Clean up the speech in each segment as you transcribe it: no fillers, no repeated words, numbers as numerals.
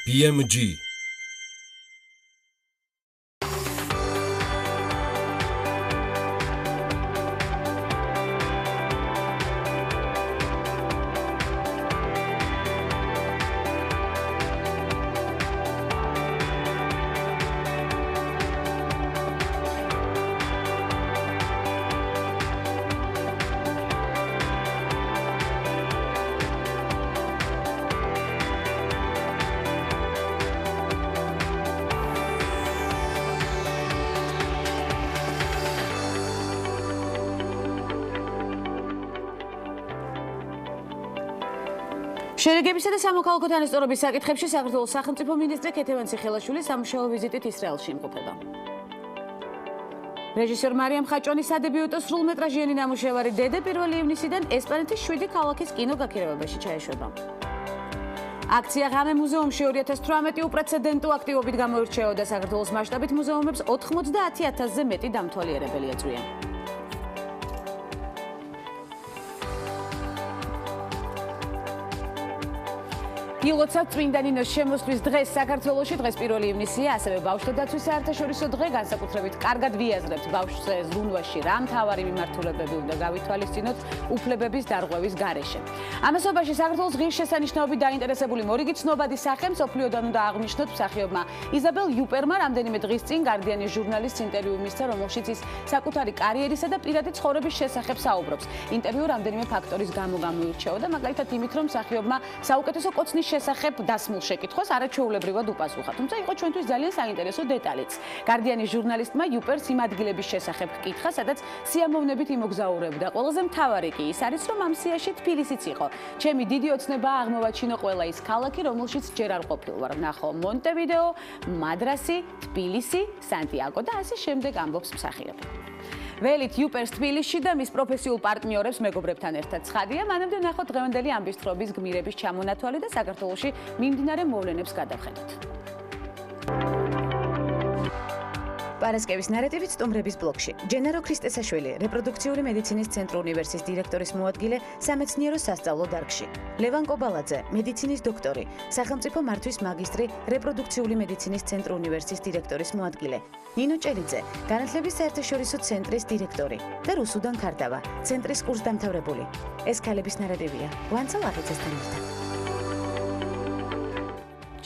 BMG შერეგებისა და სამოქალაქო თანასწორობის საკითხებში საქართველოს სახელმწიფო მინისტრი ქეთევან ციხელაშვილი სამუშაო ვიზიტით ისრაელში იმყოფება. რეჟისორ მარიამ ხაჭონის სადებიუტო სრულმეტრაჟიანი ნამუშევარი დედე 1 ივნისიდან ესპანეთის 7 ქალაქის კინოგაქირავებაში ჩაეშვება. აქცია ღამე მუზეუმში 2018 უპრეცედენტო აქტივობით გამოირჩეოდა საქართველოს მასშტაბით მუზეუმებს 90,000-ზე მეტი დამთვალიერებელი ეწვია. ილოცავთ წმინდა ნინოს შემოსვლის დღეს საქართველოში დღეს 1 ივნისია, ასევე ბავშვთა დაცვის საერთაშორისო დღე, განსაკუთრებით კარგად ვიაზრებთ ბავშვზე ზრუნვაში რა მთავარი მიმართულებები უნდა გავითვალისწინოთ უფლებების დარღვევის გარეშე. ამასობაში საქართველოს ღირსშესანიშნაობით დაინტერესებული მორიგი ცნობადი სახე მსოფლიოდან უნდა აღნიშნოთ მსახიობმა იზაბელ იუპერმა რამდენიმე დღის წინ გარდიანის ჟურნალისტს ინტერვიუ მისცა, რომელშიც ის საკუთარი კარიერისა და პირადი ცხოვრების შესახებ საუბრობს. ინტერვიუ რამდენიმე ფაქტორის გამო გამოირჩეოდა, მაგალითად იმით, რომ მსახიობმა საუკეთესო კოცნის შესახებ დასმულ შეკითხვას არაჩვეულებრივად უპასუხა, თუმცა იყო ჩვენთვის ძალიან საინტერესო დეტალიც. გარდიანის ჟურნალისტმა იუპერს იმ ადგილების შესახებ ჰკითხა, სადაც სიამოვნებით იმოგზაურებდა. ყველაზე მთავარი კი ის არის, რომ ამ სიაში თბილისიც იყო. ჩემი დიდი ოცნებაა აღმოვაჩინო ყველა ის ქალაქი, რომელშიც ჯერ არ ყოფილვარ. ვნახო მონტევიდეო, მადრასი, თბილისი, სანტიაგო და ასე შემდეგ ამბობს მსახიობი. ველით იუპერს თბილისში და მის პროფესიულ პარტნიორებს მეგობრებთან ერთად ცხადია, მანამდე ვნახოთ დღევანდელი ამბისთხრობის გმირების ჩამონათვალი და საქართველოში მიმდინარე მოვლენებს გადავხედოთ. პარასკევის ნარატივით სტუმრების ბლოკში. ჯენარო ქრისტესაშვილი, რეპროდუქციული მედიცინის ცენტრ უნივერსიტეტის დირექტორის მოადგილე სამეცნიერო სასწავლო დარგში. ლევან კობალაძე, მედიცინის დოქტორი, სახელმწიფო მართვის მაგისტრი, რეპროდუქციული მედიცინის ცენტრ უნივერსიტეტის დირექტორის მოადგილე. ნინო ჭელიძე, განათლების საერთაშორისო ცენტრის დირექტორი და რუსუდან ქარდავა, ცენტრის კურსდამთავრებული. ეს ქალების ნარატივია. ვანცალ აღიძესთან ერთად.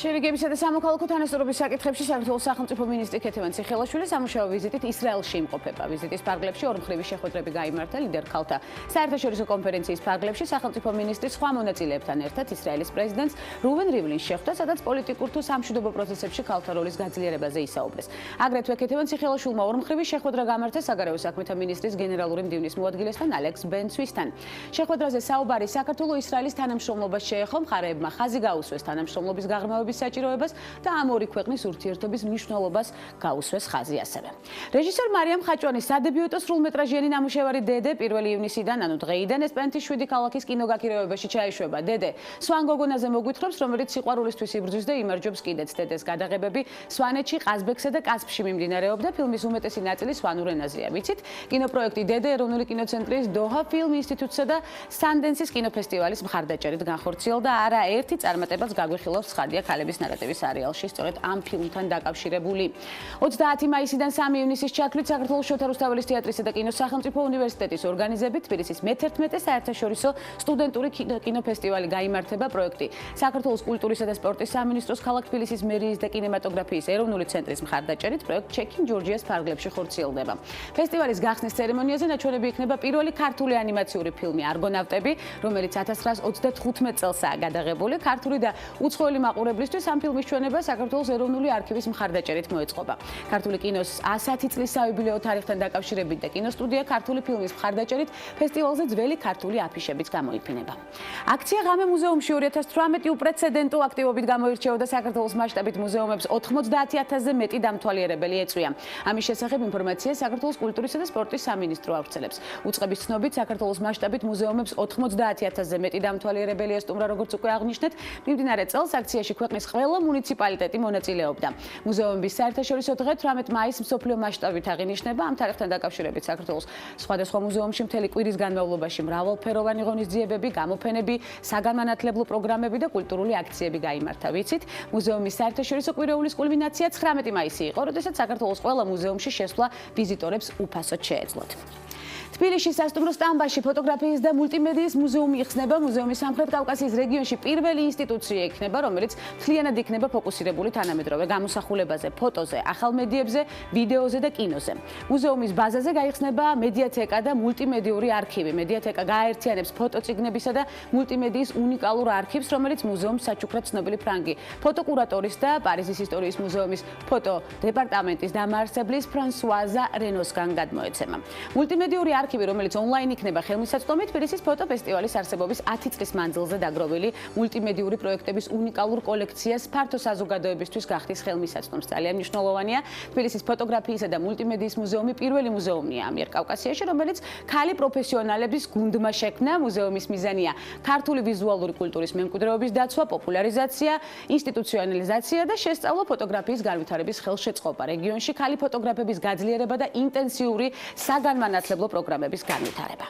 შერეგებისა და სამოქალაქო თანასწორობის საკითხებში საქართველოს სახელმწიფო მინისტრი ქეთევან ციხელაშვილი სამუშაო ვიზიტით ისრაელში იმყოფება. ვიზიტის ფარგლებში ორმხრივი შეხვედრები გაიმართა ლიდერ ქალთა საერთაშორისო კონფერენციის ფარგლებში სახელმწიფო მინისტრის სხვა მონაწილეებთან ერთად ისრაელის პრეზიდენტს რუვენ რივლინს შეხვდა, სადაც პოლიტიკურ თუ სამშვიდობო პროცესებში ქალთა როლის გაძლიერებაზე ისაუბრეს. აგრეთვე ქეთევან ციხელაშვილმა ორმხრივი შეხვედრა გამართა საგარეო საქმეთა მინისტრის გენერალური მდივნის მოადგილესთან ალექს ბენ-ცვისთან. შეხვედრაზე საუბარი საქართველო-ისრაელის თანამშრომლობას შეეხო, მხარეებმა ხაზი გაუსვეს თანამშრომლობის გაღრმავების საჭიროებას და ამ ორი ქვეყნის ურთიერთობის მნიშვნელობას გაუსვეს ხაზი ასევე. რეჟისორ მარიამ ხაჭონის სადებიუტო სრულმეტრაჟიანი ნამუშევარი დედე 1 ივნისიდან, ანუ დღეიდან ესპანეთის 7 ქალაქის კინოგაქირავებაში ჩაეშვება. დედე სვან გოგონაზე მოგვითხრობს, რომელიც სიყვარულისთვის იბრძვის და იმარჯვებს კიდეც. დედეს გადაღებები სვანეთში, ყაზბეგსა და კასპში მიმდინარეობდა. ფილმის უმეტესი ნაწილი სვანურ ენაზეა. ვიცით, კინოპროექტი დედე ეროვნული კინოცენტრის დოჰა ფილმ ინსტიტუტსა და სანდენსის კინოფესტივალის მხარდაჭერით განხორციელდა. არაერთი წარმატებას გაგვიხილავს ცხადია ქალების ნარატივის სერიალში, სწორედ ამ ფილმთან დაკავშირებული. 30 მაისიდან 3 ივნისის ჩათვლით საქართველოს შოთა რუსთაველის თეატრისა და კინოს სახელმწიფო უნივერსიტეტის ორგანიზებით თბილისის მე-11 საერთაშორისო სტუდენტური კინოფესტივალი გაიმართება. პროექტი საქართველოს კულტურისა და სპორტის სამინისტროს, ქალაქ თბილისის მერიის და კინემატოგრაფიის ეროვნული ცენტრის მხარდაჭერით პროექტ ჩეკინ ჯორჯიას ფარგლებში ხორციელდება. ფესტივალის გახსნის ცერემონიაზე ნაჩვენები იქნება პირველი ქართული ანიმაციური ფილმი არგონავტები, რომელიც 1935 წელსაა გადაღებული. ქართული და უცხოელი მაყურებლისთვის ამ ფილმის ჩვენება საქართველოს ეროვნული არქივის მხარდაჭერით მოეწყობა. ქართული კინოს 110 წლის საიუბილეო თარიღთან დაკავშირებით და კინოსტუდია ქართული ფილმის მხარდაჭერით ფესტივალზე ძველი ქართული აფიშებიც გამოიფინება. აქცია ღამე მუზეუმში 2018 უპრეცედენტო აქტივობით გამოირჩეოდა საქართველოს მასშტაბით მუზეუმებს 90,000-ზე მეტი დამთვალიერებელი ეწვია. ამის შესახებ ინფორმაციას საქართველოს კულტურისა და სპორტის სამინისტრო ავრცელებს. უწყების ცნობით საქართველოს მასშტაბით მუზეუმებს 90,000-ზე მეტი დამთვალიერებელი ესტუმრა, როგორც უკვე აღნიშნეთ. მიმდინარე წელს აქციაში ქვეყნის ყველა მუნიციპალიტეტი მონაწილეობდა. მუზეუმების საერთაშორისო დღე 18 მაისს მსოფლიო მასშტაბით აღინიშნება. ამ თარიღთან დაკავშირებით საქართველოს სხვადასხვა მუზეუმში მთელი კვირის განმავლობაში მრავალფეროვანი ღონისძიებები, გამოფენები, საგანმანათლებლო პროგრამები და კულტურული აქციები გაიმართა. ვიცით, მუზეუმის საერთაშორისო კვირეულის კულმინაცია 19 მაისი იყო, როდესაც საქართველოს ყველა მუზეუმში შესვლა ვიზიტორებს უფასოდ შეეძლოთ. თბილისის სასტუმრო სტამბაში ფოტოგრაფიის და მულტიმედიის მუზეუმი იხსნება. მუზეუმი სამხრეთ კავკასიის რეგიონში პირველი ინსტიტუცია იქნება, რომელიც მთლიანად იქნება ფოკუსირებული თანამედროვე გამოსახულებაზე, ფოტოზე, ახალ მედიებზე, ვიდეოზე და კინოზე. მუზეუმის ბაზაზე გაიხსნება მედიათეკა და მულტიმედიური არქივი. მედიათეკა გააერთიანებს ფოტოწიგნებისა და მულტიმედიის უნიკალურ არქივს, რომელიც მუზეუმს საჩუქრად ცნობილი ფრანგი ფოტოკურატორის და პარიზის ისტორიის მუზეუმის ფოტო დეპარტამენტის დამაარსებლის ფრანსუაზა რენოსგან გადმოეცემა. მულტიმედიური არქივი, რომელიც ონლაინ იქნება ხელმისაწვდომით, თბილისის ფოტოფესტივალის არსებობის 10 წლის მანძილზე დაგროვილი მულტიმედიური პროექტების უნიკალურ კოლექციას ფართო საზოგადოებისთვის გახდის ხელმისაწვდომს. ძალიან მნიშვნელოვანია, თბილისის ფოტოგრაფიისა და მულტიმედიის მუზეუმი პირველი მუზეუმია ამიერკავკასიაში, რომელიც ქალი პროფესიონალების გუნდმა შექმნა. მუზეუმის მიზანია ქართული ვიზუალური კულტურის მემკვიდრეობის დაცვა, პოპულარიზაცია, ინსტიტუციონალიზაცია და შესწავლა ფოტოგრაფიის განვითარების ხელშეწყობა. რეგიონში ქალი ფოტოგრაფების გაძლიერება და ინტენსიური საგანმანათლებლო პროგრამების განვითარება.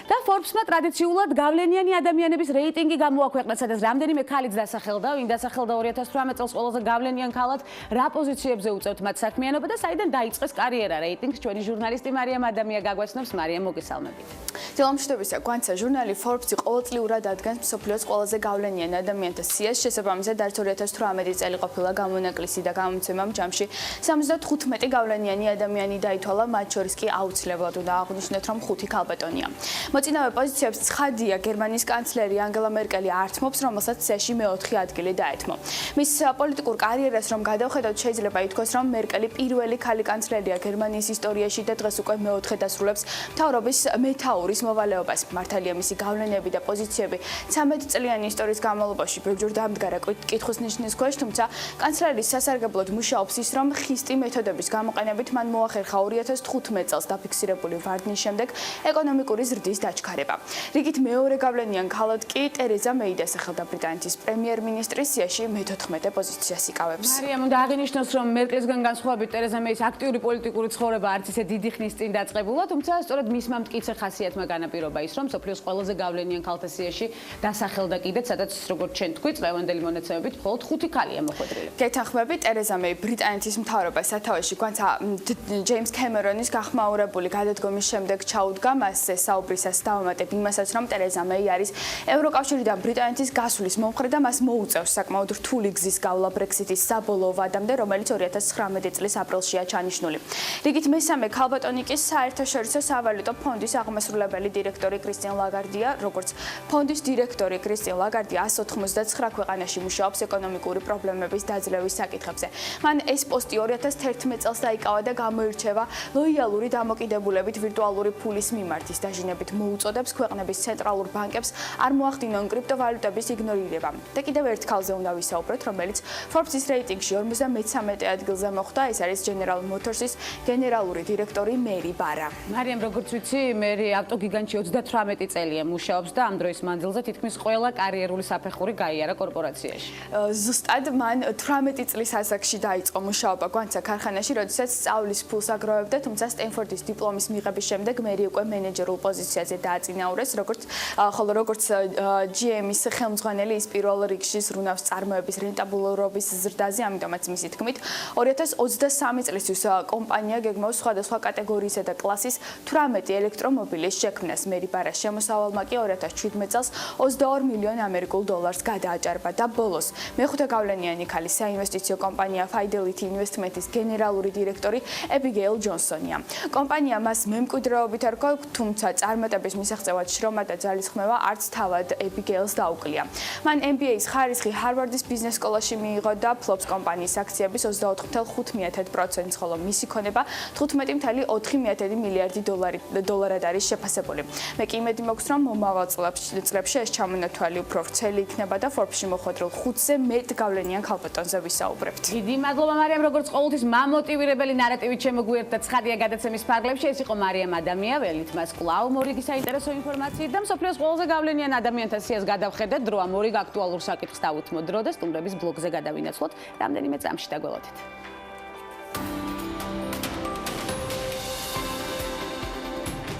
და Forbes-მა ტრადიციულად გავლენიანი ადამიანების რეიტინგი გამოაქვეყნა, სადაც რამდენიმე ქალიც დასახელდა. ვინ დასახელდა 2018 წელს ყველაზე გავლენიან ქალად, რა პოზიციებზე უწევთ მათ საქმიანობა და საიდან დაიწყეს კარიერა. რეიტინგს ჩვენი ჟურნალისტი მარიამ ადამია გაგვაცნობს. მარიამ, მოგესალმებით. დილამშვიდობისა, გვანცა ჟურნალი Forbes-ი ყოველწლიურად ადგენს მსოფლიოს ყველაზე გავლენიან ადამიანთა სიას. შესაბამისად, არც 2018 წელი ყოფილა გამონაკლისი და გამომცემამ ჯამში 75 გავლენიანი ადამიანი დაითვალა, მათ შორის კი აუცილებლად უნდა აღვნიშნოთ, რომ 5 ქალბატონია. მოწინავე პოზიციებს ცხადია გერმანიის კანცლერი ანგელა მერკელი ართმობს, რომელსაც სიაში მე-4 ადგილი დაეთმო. მის პოლიტიკურ კარიერას რომ გადავხედავთ, შეიძლება ითქვას, რომ მერკელი პირველი ქალი კანცლერია გერმანიის ისტორიაში და დღეს უკვე მე-4 დასრულებს მთავრობის მეთაურის მოვალეობას. მართალია მისი გავლენები და პოზიციები 13 წლიანი ისტორიის განმავლობაში ბევრჯერ დამდგარა კითხვის ნიშნის ქვეშ, თუმცა კანცლერის სასარგებლოდ მუშაობს ის, რომ ხისტი მეთოდების გამოყენებით მან მოახერხა 2015 წელს დაფიქსირებული ვარდნის შემდეგ ეკონომიკური ზრდის დაჩქარება. რიგით მეორე გავლენიან ქალად კი ტერეზა მეი დასახელდა ბრიტანეთის პრემიერ-მინისტრის სიაში მე-14 პოზიციას იკავებს. მარიამ, უნდა აღინიშნოს, რომ მერკლისგან განსხვავებით ტერეზა მეის აქტიური პოლიტიკური ცხოვრება არც ისე დიდი ხნის წინ დაწყებულა, თუმცა სწორედ მისმა მტკიცე ხასიათმა განაპირობა ის, რომ მსოფლიოს ყველაზე გავლენიან ქალთა სიაში დასახელდა კიდეც, სადაც როგორც ჩვენ თქვით, წლევანდელი მონაცემებით მხოლოდ 5 ქალია მოხვედრილი. გეთანხმები, ტერეზა მეი ბრიტანეთის მთავრობას სათავეში გვანცა ჯეიმს კემერონის გახმაურებული გადადგომის შემდეგ ჩაუდგა მასზე საუბრისას დავამატებ იმასაც, რომ ტერეზა მეი არის ევროკავშირიდან ბრიტანეთის გასვლის მომხრე და მას მოუწევს საკმაოდ რთული გზის გავლა ბრექსიტის საბოლოო ვადამდე, რომელიც 2019 წლის აპრილშია ჩანიშნული. რიგით მესამე ქალბატონი კი საერთაშორისო სავალუტო ფონდის აღმასრულებელი დირექტორი კრისტინ ლაგარდია, როგორც ფონდის დირექტორი კრისტინ ლაგარდია 199 ქვეყანაში მუშაობს ეკონომიკური პრობლემების დაძლევის საკითხებზე. მან ეს პოსტი 2011 წელს დაიკავა და გამოირჩევა ლოიალური დამოკიდებულებით ვირტუალური ფულის მიმართის დაჟინებით მოუწოდებს ქვეყნების ცენტრალურ ბანკებს არ მოახდინონ კრიპტოვალუტების იგნორირება. და კიდევ ერთ ქალზე უნდა ვისაუბროთ, რომელიც Forbes-ის რეიტინგში 53 ადგილზე მოხვდა, ეს არის General Motors-ის გენერალური დირექტორი მერი ბარა. მარიამ, როგორც ვიცი, მერი ავტოგიგანტში 38 წელია მუშაობს და ამ დროის მანძილზე თითქმის ყველა კარიერული საფეხური გაიარა კორპორაციაში. ზუსტად მან 18 წლის ასაკში დაიწყო მუშაობა გვანცა ქარხანაში, როდესაც სწავლის ფულს აგროვებდა, თუმცა სტენფორდის დიპლომის მიღების შემდეგ მერი უკვე მენეჯერულ პოზიციაზე დააწინაურეს, ხოლო როგორც GM-ის ხელმძღვანელი ის პირველ რიგში ზრუნავს წარმოების რენტაბულობის ზრდაზე, ამიტომაც მისი თქმით 2023 წლისთვის კომპანია გეგმავს სხვადასხვა კატეგორიისა და კლასის 18 ელექტრომობილის შექმნას. მერი ბარას შემოსავალმა კი 2017 წელს 22 მილიონ ამერიკულ დოლარს გადააჭარბა და ბოლოს მეხუთე გავლენიანი ქალი საინვესტიციო კომპანია Fidelity Investment-ის გენერალური დირექტორი ებიგეილ ჯონსონია. კომპანია მას მემკვიდრეობით არ ჰქონდა, თუმცა წარმატების მისაღწევად შრომა და ძალისხმევა არც თავად ებიგეილს დაუკლია. მან MBA-ის ხარისხი ჰარვარდის ბიზნეს სკოლაში მიიღო და ფლობს კომპანიის აქციების 24.5%, ხოლო მისი ქონება 15.4 მილიარდი დოლარად არის შეფასებული. დაფასებული. მე კი იმედი მაქვს, რომ მომავალ წლებში ეს ჩამონათვალი უფრო ვრცელი იქნება და Forbes-ში მოხვედრილ 5-ზე მეტ გავლენიან ქალბატონზე ვისაუბრებთ. დიდი მადლობა მარიამ, როგორც ყოველთვის მამოტივირებელი ნარატივით შემოგვიერთდა ცხადია გადაცემის ფარგლებში. ეს იყო მარიამ ადამია, ველით მას კვლავ მორიგი საინტერესო ინფორმაციით და მსოფლიოს ყველაზე გავლენიან ადამიანთა სიას გადავხედეთ. დრო ამ მორიგ აქტუალურ საკითხს დავუთმოთ დრო და სტუმრების ბლოგზე გადავინაცვლოთ. რამდენიმე წამში დაგველოდეთ.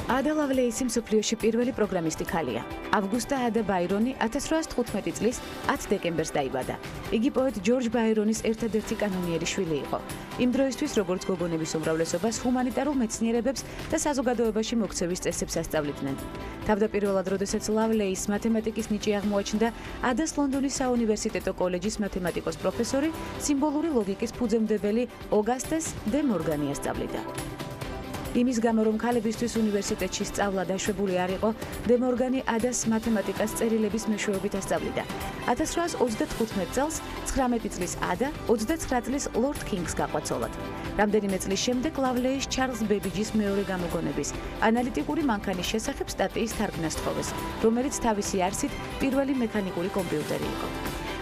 ადა ლავლეისი მსოფლიოში პირველი პროგრამისტი ქალია. ავგუსტა ადა ბაირონი 1815 წლის 10 დეკემბერს დაიბადა. იგი პოეტ ჯორჯ ბაირონის ერთადერთი კანონიერი შვილი იყო. იმ დროისთვის, როგორც გოგონების უმრავლესობას, ჰუმანიტარულ მეცნიერებებს და საზოგადოებაში მოქცევის წესებს ასწავლიდნენ. თავდაპირველად, როდესაც ლავლეის მათემატიკის ნიჭი აღმოაჩნდა, ადას ლონდონის საუნივერსიტეტო კოლეჯის მათემატიკოს პროფესორი, სიმბოლური ლოგიკის ფუძემდებელი ოგასტეს დე მორგანი ასწავლიდა. იმის გამო, რომ ქალებისთვის უნივერსიტეტში სწავლა დაშვებული არ იყო, დე მორგანი ადას მათემატიკას წერილების მეშვეობით ასწავლიდა. 1835 წელს 19 წლის ადა 29 წლის ლორდ კინგს გაყვაცოლად. რამდენიმე წლის შემდეგ ლავლეის ჩარლზ ბებიჯის მეორე გამოგონების ანალიტიკური მანქანის შესახებ სტატიის თარგმნა სთხოვეს, რომელიც თავისი არსით პირველი მექანიკური კომპიუტერი იყო.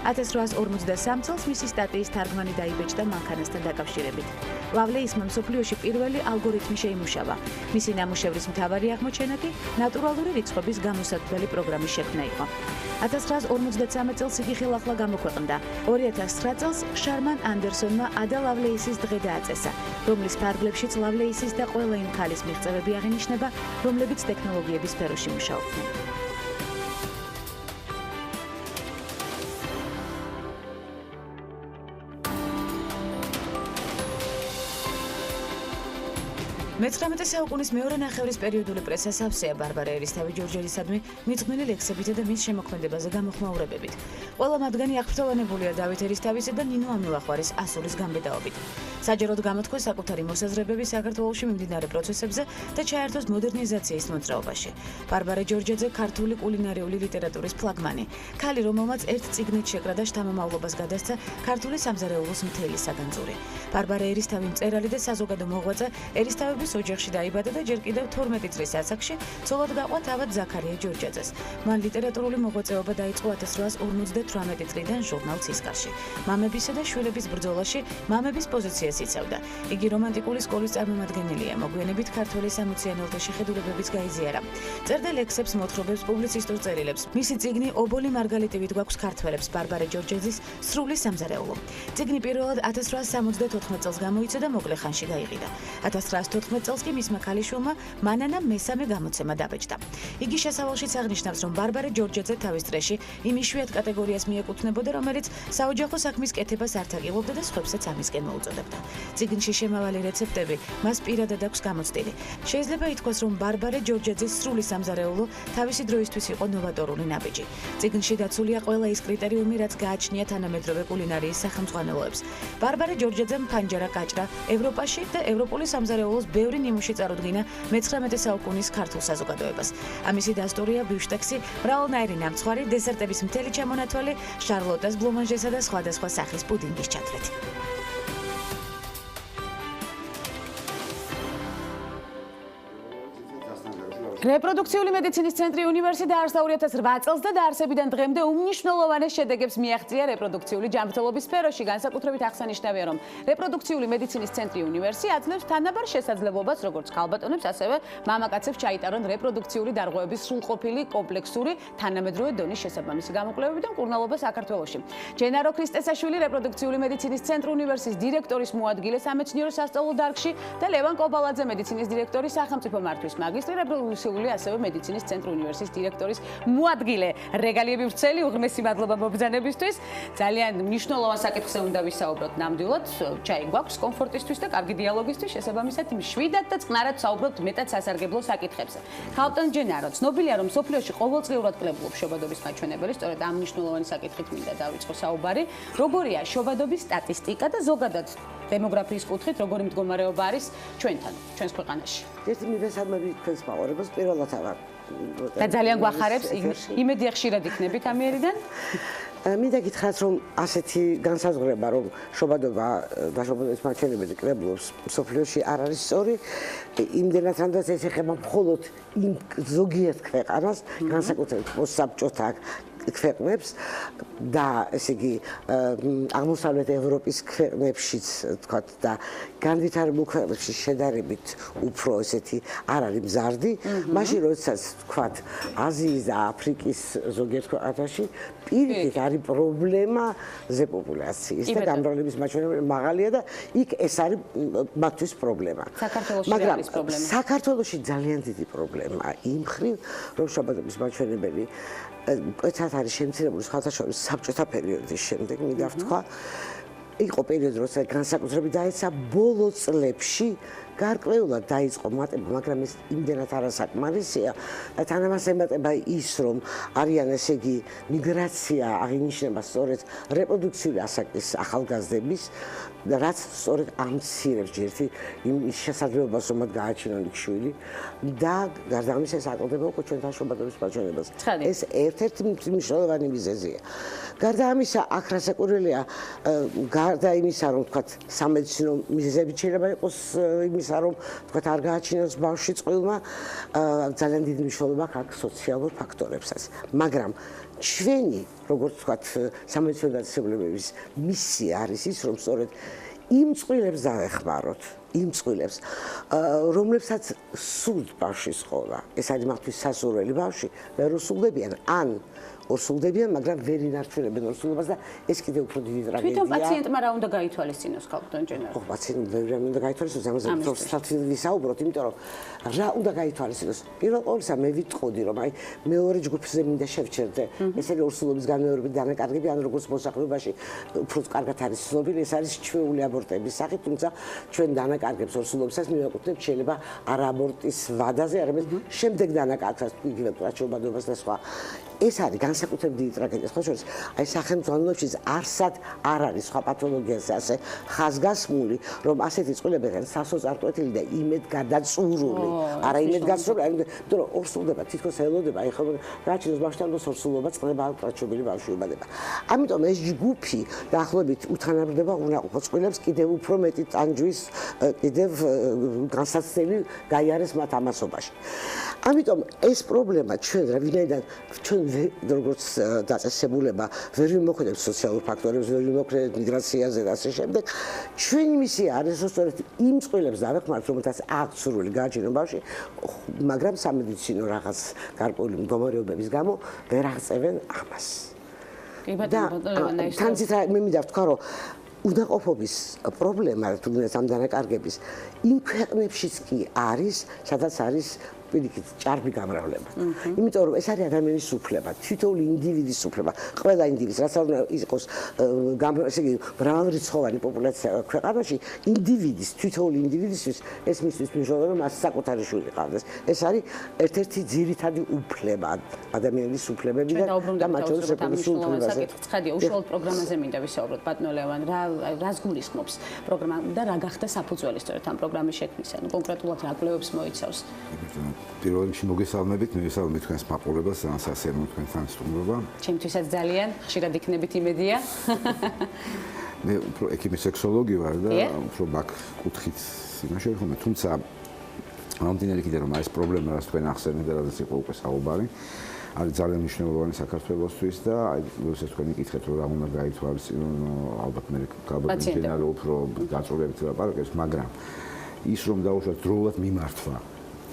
1853 წელს მისი სტატიის თარგმანი დაიბეჭდა მანქანასთან დაკავშირებით. ლავლეისმა მსოფლიოში პირველი ალგორითმი შეიმუშავა. მისი ნამუშევრის მთავარი აღმოჩენა კი ნატურალური რიცხვების გამოსათვლელი პროგრამის შექმნა იყო. 1953 წელს იგი ხელახლა გამოქვეყნდა. 2009 წელს შარმან ანდერსონმა ადა ლავლეისის დღე დააწესა, რომლის ფარგლებშიც ლავლეისის და ყველა იმ ქალის მიღწევები აღინიშნება, რომლებიც ტექნოლოგიების სფეროში მუშაობდნენ. მე-19 საუკუნის მეორე ნახევრის პერიოდული პრესა სავსეა ბარბარა ერისთავი ჯორჯელისადმი მიძღვნილი ლექსებითა და მის შემოქმედებაზე გამოხმაურებებით. ყველა მათგანი აღფრთოვანებულია დავით ერისთავისა და ნინო ამილახვარის ასულის გამბედაობით. საჯაროდ გამოთქვა საკუთარი მოსაზრებები საქართველოში მიმდინარე პროცესებზე და ჩაერთოს მოდერნიზაციის მოძრაობაში. ბარბარა ჯორჯაძე ქართული კულინარიული ლიტერატურის ფლაგმანი, ქალი, რომელმაც ერთ წიგნით შეკრა და შთამომავლობას გადასცა ქართული სამზარეულოს მთელი საგანძური. ბარბარა ერისთავი მწერალი და საზოგადო მოღვაწე ერისთავების ოჯახში დაიბადა და ჯერ კიდევ 12 წლის ასაკში ცოლად გაყვა თავად ზაქარია ჯორჯაძეს. მან ლიტერატურული მოღვაწეობა დაიწყო 1858 წლიდან ჟურნალ ცისკარში. მამებისა და შვილების ბრძოლაში მამების პოზიციას იცავდა. იგი რომანტიკული სკოლის წარმომადგენელია, მოგვიანებით ქართველი სამოციანელთა შეხედულებებიც გაიზიარა. წერდა ლექსებს, მოთხრობებს, პუბლიცისტურ წერილებს. მისი წიგნი ობოლი მარგალიტივით გვაქვს ქართველებს ბარბარა ჯორჯაძის სრული სამზარეულო. წიგნი პირველად 1874 წელს გამოიცა და მოკლე ხანში გაიყიდა. 1914 წელს კი მისმა ქალიშვილმა მანანამ მესამე გამოცემა დაბეჭდა. იგი შესავალშიც აღნიშნავს, რომ ბარბარა ჯორჯაძე თავის წრეში იმ იშვიათ კატეგორიას მიეკუთვნებოდა, რომელიც საოჯახო საქმის კეთებას არ თაგილობდა და სხვებსაც ამისკენ მოუწოდებდა. წიგნში შემავალი რეცეპტები მას პირადად აქვს გამოცდილი. შეიძლება ითქვას, რომ ბარბარა ჯორჯაძის სრული სამზარეულო თავისი დროისთვის იყო ნოვატორული ნაბიჯი. წიგნში დაცულია ყველა ის კრიტერიუმი, რაც გააჩნია თანამედროვე კულინარიის სახელმძღვანელოებს. ბარბარა ჯორჯაძემ ფანჯარა გაჭრა ევროპაში და ევროპული სამზარეულოს ბევრი ნიმუში წარუდგინა მე-19 საუკუნის ქართულ საზოგადოებას. ამისი დასტურია ბიუშტექსი, მრავალნაირი ნამცხვარი, დესერტების მთელი ჩამონათვალი, შარლოტას ბლომანჟესა და სხვადასხვა სახის პუდინგის ჩათვლით. რეპროდუქციული მედიცინის ცენტრი უნივერსიტეტი დაარსდა 2008 წელს და დაარსებიდან დღემდე უმნიშვნელოვანეს შედეგებს მიაღწია რეპროდუქციული ჯანმრთელობის სფეროში. განსაკუთრებით აღსანიშნავია, რომ რეპროდუქციული მედიცინის ცენტრი უნივერსიტეტი აძლევს თანაბარ შესაძლებლობას როგორც ქალბატონებს, ასევე მამაკაცებს ჩაიტარონ რეპროდუქციული დარღვევების სრულყოფილი, კომპლექსური, თანამედროვე დონის შესაბამისი გამოკვლევები და მკურნალობა საქართველოში. ჯენარო ქრისტესაშვილი რეპროდუქციული მედიცინის ცენტრი უნივერსიტეტის დირექტორის მოადგილე სამეცნიერო სასწავლო დარგში და ლევან კობალაძე მედიცინის დირექტორი სახელმწიფო მართვის მაგისტრი რეპროდუქციული ასევე მედიცინის ცენტრი უნივერსიტეტის დირექტორის მოადგილე. რეგალიები ვრცელი, უღრმესი მადლობა მობრძანებისთვის. ძალიან მნიშვნელოვან საკითხზე უნდა ვისაუბროთ ნამდვილად. ჩაი გვაქვს კომფორტისთვის და კარგი დიალოგისთვის, შესაბამისად მშვიდად და წყნარად საუბრობთ მეტად სასარგებლო საკითხებზე. ქალბატონ ჯენარო, ცნობილია, რომ სოფლიოში ყოველწლიურად კლებულობს შობადობის მაჩვენებელი, სწორედ ამ მნიშვნელოვანი საკითხით მინდა დავიწყო საუბარი. როგორია შობადობის სტატისტიკა და ზოგადად დემოგრაფიის კუთხით როგორი მდგომარეობა არის ჩვენთან, ჩვენს ქვეყანაში? ერთი მივესალმები თქვენს მაყურებელს პირველად აღარ და ძალიან გვახარებს, იმედია ხშირად იქნებით ამიერიდან. მინდა გითხრათ, რომ ასეთი განსაზღვრება, რომ შობადობა და შობადობის მაჩვენებელი კრებულობს მსოფლიოში არ არის სწორი, იმდენად რამაც ეს ეხება მხოლოდ იმ ზოგიერთ ქვეყანას, განსაკუთრებით პოსტსაბჭოთა ქვეყნებს და ესე იგი აღმოსავლეთ ევროპის ქვეყნებშიც თქვათ და განვითარებულ ქვეყნებში შედარებით უფრო ესეთი არ არის მზარდი, მაშინ როდესაც თქვათ აზიის და აფრიკის ზოგიერთ ქვეყანაში პირიქით არის პრობლემა ზეპოპულაციის და გამრავლების მაჩვენებელი მაღალია და იქ ეს არის მათთვის პრობლემა. მაგრამ საქართველოში ძალიან დიდი პრობლემაა იმ მხრივ, რომ შობადობის მაჩვენებელი მკვეთრად არის შემცირებული ხალხაშორის საბჭოთა პერიოდის შემდეგ, მინდა ვთქვა, იყო პერიოდი, როცა განსაკუთრებით დაეცა ბოლო წლებში გარკვეულად დაიწყო მატება, მაგრამ ეს იმდენად არასაკმარისია და თანამას ემატება ის, რომ არიან ესე იგი მიგრაცია აღინიშნება სწორედ რეპროდუქციული ასაკის ახალგაზრდების, რაც სწორედ ამცირებს ჯერთი იმ შესაძლებლობას, რომ მათ გააჩინონ იქ შვილი და გარდა ამისა ეს აკლდება უკვე ჩვენთან შობადობის მაჩვენებელს. ეს ერთ-ერთი მნიშვნელოვანი მიზეზია. გარდა ამისა, აქ რასაკვირველია, გარდა იმისა, რომ თქვათ სამედიცინო მიზეზებით შეიძლება იყოს იმისა, რომ თქვათ არ გააჩინოს ბავშვი წყვილმა, ძალიან დიდი მნიშვნელობა აქვს სოციალურ ფაქტორებსაც. მაგრამ ჩვენი, როგორც თქვათ, სამედიცინო დაწესებულებების მისია არის ის, რომ სწორედ იმ წყვილებს დავეხმაროთ, იმ წყვილებს, რომლებსაც სურთ ბავშვის ყოლა. ეს არის მათთვის სასურველი ბავშვი, ვერ უსულდებიან, ან ორსულდებიან, მაგრამ ვერ ინარჩუნებენ ორსულობას და ეს კიდევ უფრო დიდი ტრაგედია. თვითონ პაციენტმა რა უნდა გაითვალისწინოს ხალხთან ჯენერალურად? ხო, პაციენტმა ვერ უნდა გაითვალისწინოს, ამაზე უფრო სტატისტიკით ვისაუბროთ, იმიტომ რომ რა უნდა გაითვალისწინოს? პირველ ყოვლისა მე ვიტყოდი, რომ აი მეორე ჯგუფზე მინდა შევჩერდე. ეს არის ორსულობის განმეორებით დანაკარგები, ან როგორც მოსახლეობაში უფრო კარგად არის ცნობილი, ეს არის ჩვეული აბორტების სახით, თუმცა ჩვენ დანაკარგებს ორსულობისას მივაკუთვნებთ შეიძლება არ აბორტის ვადაზე, არამედ შემდეგ დანაკარგსაც, იგივე პრაჩობადობას და სხვა. ეს არის განსაკუთრებით დიდი ტრაგედია. სხვა შორის, აი სახელმწიფოებში არსად არ არის სხვა პათოლოგიაზე ასე ხაზგასმული, რომ ასეთი წყვილები ხან სასოწარკვეთილი და იმედ გადაწურული. არა იმედ გასწრული, იმიტომ რომ ორსულდება თითქოს ელოდება, აი ხო გააჩინოს ბავშვთან და ორსულობა წყდება პრაჩობილი ბავშვი უბადება. ამიტომ ეს ჯგუფი დაახლოებით უთანაბრდება უნაყოფო წყვილებს კიდევ უფრო მეტი ტანჯვის, კიდევ განსაცდელი გაიარეს მათ ამასობაში. ამიტომ ეს პრობლემა ჩვენ რა ვინაიდან ჩვენ როგორც დაწესებულება ვერ ვიმოქმედებს სოციალურ ფაქტორებს, ვერ ვიმოქმედებს მიგრაციაზე და ასე შემდეგ. ჩვენი მისია არის სწორედ იმ წყვილებს დავეხმაროთ, რომელთაც აქვს სურვილი გააჩინონ ბავშვი, მაგრამ სამედიცინო რაღაც გარკვეული მდგომარეობების გამო ვერ აღწევენ ამას. თანცით მე მინდა ვთქვა, რომ უნაყოფობის პრობლემა, თუნდაც ამ დანაკარგების იმ ქვეყნებშიც კი არის, სადაც არის პირიქით ჭარბი გამრავლება. იმიტომ რომ ეს არის ადამიანის უფლება, თითოეული ინდივიდის უფლება. ყველა ინდივიდის, რაც არ უნდა იყოს ესე იგი მრავალრიცხოვანი პოპულაცია ქვეყანაში, ინდივიდის, თითოეული ინდივიდისთვის ეს მისთვის მნიშვნელოვანია, რომ მას საკუთარი შვილი ყავდეს. ეს არის ერთ-ერთი ძირითადი უფლება, ადამიანის უფლებები და მათ შორის რეპროდუქციული უფლებაზე. ცხადია, უშუალოდ პროგრამაზე მინდა ვისაუბროთ, ბატონო ლევან, რას გულისხმობს პროგრამა და რა გახდა საფუძველი სწორედ ამ პროგრამის შექმნისა? კონკრეტულად რა კვლევებს მოიცავს? პირველ რიგში მოგესალმებით, მე ვისალმებ თქვენს მაყურებელს, სასიამოვნო თქვენთან სტუმრობა. ჩემთვისაც ძალიან ხშირად იქნებით იმედია. მე უფრო ექიმი სექსოლოგი ვარ და უფრო მაგ კუთხით იმაში ვიხმე, თუმცა რამდენად კიდე რომ ეს პრობლემა რაც თქვენ ახსენეთ და რაც იყო უკვე საუბარი, არის ძალიან მნიშვნელოვანი საქართველოსთვის და აი როდესაც თქვენ იკითხეთ რომ რა უნდა გაითვალისწინონ, ალბათ მე გავაბრძანე უფრო დაწურებით ლაპარაკებს, მაგრამ ის რომ დაუშვათ დროულად მიმართვა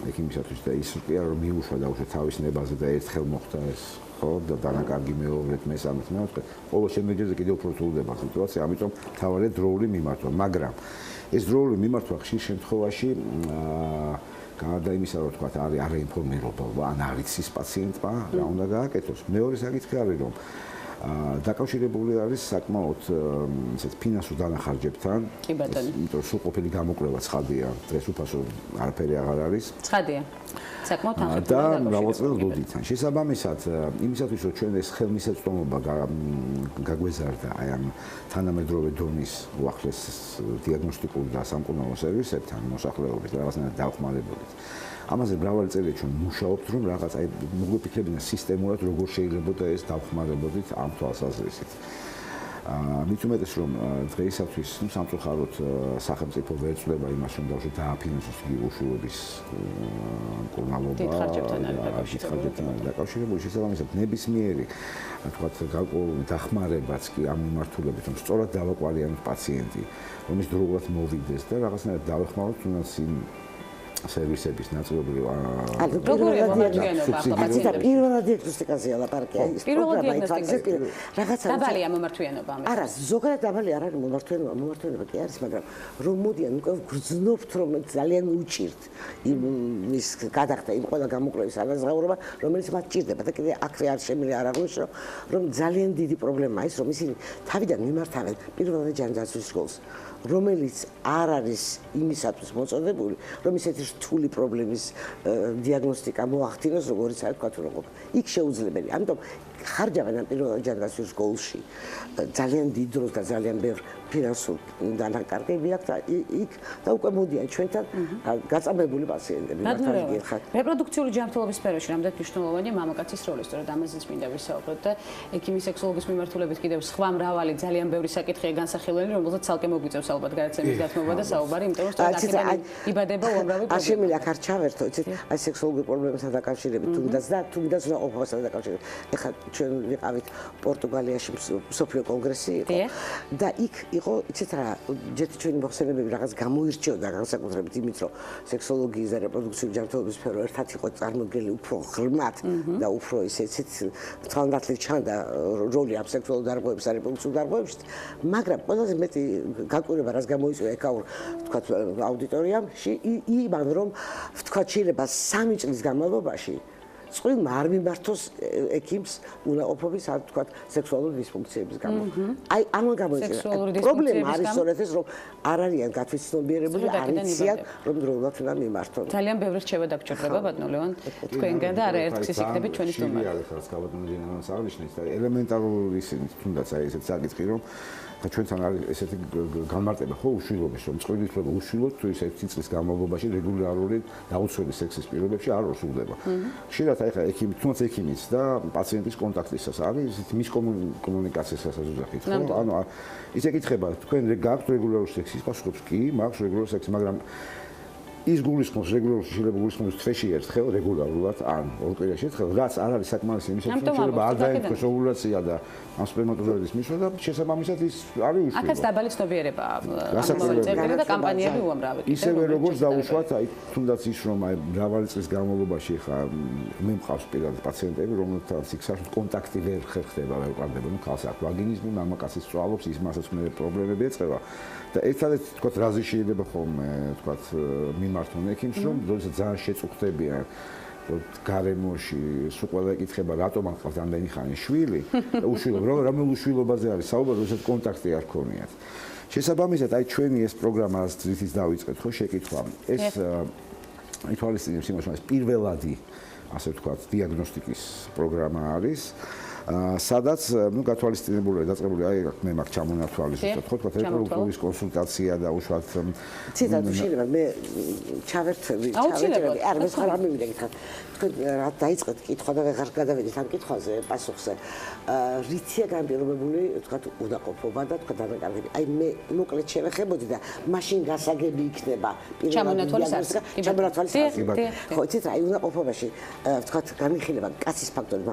ექიმისათვის და ის კი არა რომ მიუშვა დაუშვა თავის ნებაზე და ერთხელ მოხდა ეს ხო და დანაკარგი მეორედ მესამედ მეოთხე ყოველ შემდეგზე კიდევ უფრო რთულდება სიტუაცია, ამიტომ თავარია დროული მიმართვა, მაგრამ ეს დროული მიმართვა ხშირ შემთხვევაში გარდა იმისა რომ თქვა არის არაინფორმირება ან არ იცის პაციენტმა რა უნდა გააკეთოს. მეორე საკითხი არის რომ დაკავშირებული არის საკმაოდ ისეთ ფინანსურ დანახარჯებთან. კი ბატონო. იმიტომ რომ სრულყოფილი გამოკვლევა ცხადია, დღეს უფასო არაფერი აღარ არის. ცხადია. საკმაოდ თანხმდება და მრავალწლოვანი ლოდით. შესაბამისად, იმისათვის რომ ჩვენ ეს ხელმისაწვდომობა გაგვეზარდა აი ამ თანამედროვე დონის უახლეს დიაგნოსტიკურ და სამკურნალო სერვისებთან მოსახლეობის რაღაცნაირად დავხმარებოდით. ამაზე მრავალი წელია ჩვენ მუშაობთ, რომ რაღაც აი მოგვიფიქრებინა სისტემურად როგორ შეიძლება ეს დავხმარებოდით ამ თვალსაზრისით. მით უმეტეს რომ დღეისათვის სამწუხაროდ სახელმწიფო ვერ წდება იმას რომ დააფინანსოს უშუალობის მკურნალობა დიდ ხარჯებთან არის დაკავშირებული. შესაბამისად ნებისმიერი თქვათ გარკვეული დახმარებაც კი ამ მიმართულებით რომ სწორად დავაყვალიანოთ პაციენტი რომის დროულად მოვიდეს და რაღაცნაირად დავეხმაროთ თუნდაც იმ სერვისების ნაწილობრივ პირველად დიაგნოსტიკაზე ლაპარაკია ის პროგრამა იწვევს რაღაცა დაბალია მომართვიანობა არა ზოგადად დაბალი არ არის მომართვიანობა კი არის მაგრამ რომ მოდიან უკვე გრძნობთ რომ ძალიან უჭირთ იმის გადახდა იმ ყველა გამოკვლევის ანაზღაურება რომელიც მათ ჭირდება და კიდე აქ არ შემიძლია არ აღვნიშნო რომ ძალიან დიდი პრობლემაა ის რომ ისინი თავიდან მიმართავენ პირველად ჯანდაცვის სკოლას რომელიც არ არის იმისათვის მოწოდებული, რომ ისეთი რთული პრობლემის დიაგნოსტიკა მოახდინოს, როგორც არის თქვა თუ როგორ. იქ შეუძლებელი. ამიტომ ხარჯავენ ამ პირველად ჯანდაცვის სკოლაში ძალიან დიდ დროს და ძალიან ბევრ ფინანსურ დანაკარგები აქვს და იქ და უკვე მოდიან ჩვენთან გაწამებული პაციენტები. რეპროდუქციული ჯანმრთელობის სფეროში რამდენად მნიშვნელოვანია მამაკაცის როლი, სწორედ ამაზეც მინდა ვისაუბროთ და ექიმის სექსოლოგის მიმართულებით კიდევ სხვა მრავალი ძალიან ბევრი საკითხია განსახილველი, რომელსაც ცალკე მოგვიწევს ალბათ გადაცემის დათმობა და საუბარი, იმიტომ რომ სწორედ აქედან იბადება უამრავი პრობლემა. არ შემიძლია აქ არ ჩავერთო, იცით, აი სექსოლოგიური პრობლემებთან დაკავშირებით, თუნდაც უყოფასთან დაკავშირებით. ეხლა ჩვენ ვიყავით პორტუგალიაში მსოფლიო კონგრესი იყო და იქ იყო, იცით რა, ჯერ ჩვენი მოხსენებები რაღაც გამოირჩეოდა განსაკუთრებით იმით, რომ სექსოლოგიის და რეპროდუქციული ჯანმრთელობის სფერო ერთად იყო წარმოდგენილი უფრო ღრმად და უფრო ისეთ თვალნათლით ჩანდა როლი ამ სექსუალურ დარღვევებსა და რეპროდუქციულ დარღვევებში, მაგრამ ყველაზე მეტი გაკვირვება რაც გამოიწვია ეკაურ თქვათ აუდიტორიამში იმან რომ თქვათ შეიძლება 3 წლის განმავლობაში წყვილმა არ მიმართოს ექიმს უნაყოფობის ან თქვათ სექსუალური დისფუნქციების გამო. აი ამან გამოიწვია. პრობლემა არის სწორედ ეს რომ არ არიან გათვითცნობიერებული, არ იციან რომ დროულად უნდა მიმართონ. ძალიან ბევრი რჩევა დაგჭირდება ბატონო ლევან თქვენგან და არაერთ ხის იქნებით ჩვენი სტუმარი. არის ბატონო დინამოს აღნიშნეთ და ელემენტარული ისინი თუნდაც აი ესეთ საკითხი რომ და ჩვენთან არის ესეთი განმარტება ხო უშვილობის რომ წყვილის უფლება უშვილოდ თუ ისე 1 წლის განმავლობაში რეგულარული დაუცველი სექსის პირობებში არ უსრულდება. ხშირად აი ხა ექიმი თუნდაც ექიმიც და პაციენტის კონტაქტისას არის ისეთი მის კომუნიკაციასაც უძახით ხო ანუ ის ეკითხება თქვენ გაქვთ რეგულარული სექსი პასუხობს კი მაქვს რეგულარული სექსი მაგრამ ის გულისხმობს რეგულარულად შეიძლება გულისხმობს თვეში ერთხელ რეგულარულად ან ორ კვირაში ერთხელ რაც არ არის საკმარისი იმისათვის რომ შეიძლება არ დაემთხოს ოვულაცია და ამ სპერმატოზოიდის მისვლა და შესაბამისად ის არის უშვილო. აქაც დაბალი ცნობიერება ამ და კამპანიები უამრავი. ისევე როგორც დაუშვათ აი თუნდაც ის რომ აი მრავალი წლის განმავლობაში ხა მე მყავს პირადად პაციენტები რომელთაც იქ საერთოდ კონტაქტი ვერ ხდება ვერ ყარდება ნუ ქალს აქვს ვაგინიზმი მამაკაცის წვალობს ის მასაც მე პრობლემები ეწევა და ერთადერთი თქვათ რაზი შეიძლება ხოლმე თქვათ მიმართონ ექიმს რომ როდესაც ძალიან შეწუხდებიან გარემოში სულ ყველა ეკითხება რატომ არ ყავს ამდენი ხანი შვილი უშვილო რამე უშვილობაზე არის საუბარი როდესაც კონტაქტი არ ქონიათ შესაბამისად აი ჩვენი ეს პროგრამა რითიც დავიწყეთ ხო შეკითხვა ეს ითვალისწინებს იმას რომ ეს პირველადი ასე ვთქვათ დიაგნოსტიკის პროგრამა არის სადაც ნუ გათვალისწინებულია დაწყებული აი მე მაგ ჩამონათვალის უბრალოდ ხო თქვა რეპროდუქციის კონსულტაცია და უშუალოდ ციტატუ შეიძლება მე ჩავერთვები არ მე სხვა რამე მინდა გითხრათ თქვენ რა დაიწყეთ კითხვა და ვეღარ გადავედით ამ კითხვაზე პასუხზე რითია განპირობებული თქვა უნაყოფობა და თქვა დანაკარგები აი მე მოკლედ შევეხებოდი და მაშინ გასაგები იქნება ჩამონათვალის ხო ციტა აი უნაყოფობაში თქვა განიხილება კაცის ფაქტორი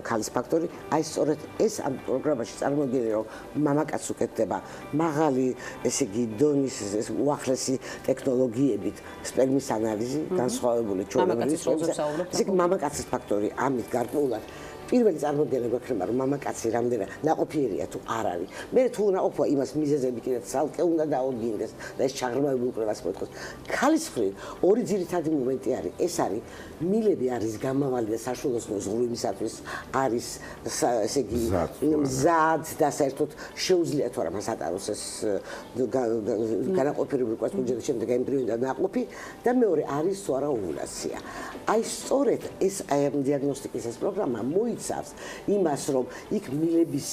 ქალის ფაქტორი აი სწორედ ეს ამ პროგრამაში წარმოგვიდგენია რომ მამაკაცს უკეთდება მაღალი ესე იგი დონის უახლესი ტექნოლოგიებით სპერმის ანალიზი განსხვავებული ჩვეულებრივი ესე იგი მამაკაცის ფაქტორი ამით გარკვეულად პირველი წარმოდგენა გვექნება რომ მამაკაცი რამდენად ნაყოფიერია თუ არ არის მე თუ ნაყოფია იმას მიზეზები კიდე ცალკე უნდა დაუდგინდეს და ეს ჩაღრმავებულ კვლევას მოთხოვს ქალის მხრივ ორი ძირითადი მომენტი არის ეს არის მილები არის გამავალი და საშუალო ზღვრისათვის არის ესე იგი მზად და საერთოდ შეუძლია თუ არა მას ატაროს ეს განაყოფიერებული კვასკუჯერის შემდეგ ემბრიონი და ნაყოფი და მეორე არის თუ არა ოვულაცია აი სწორედ ეს დიაგნოსტიკის ეს პროგრამა მოიცავს იმას, რომ იქ მილების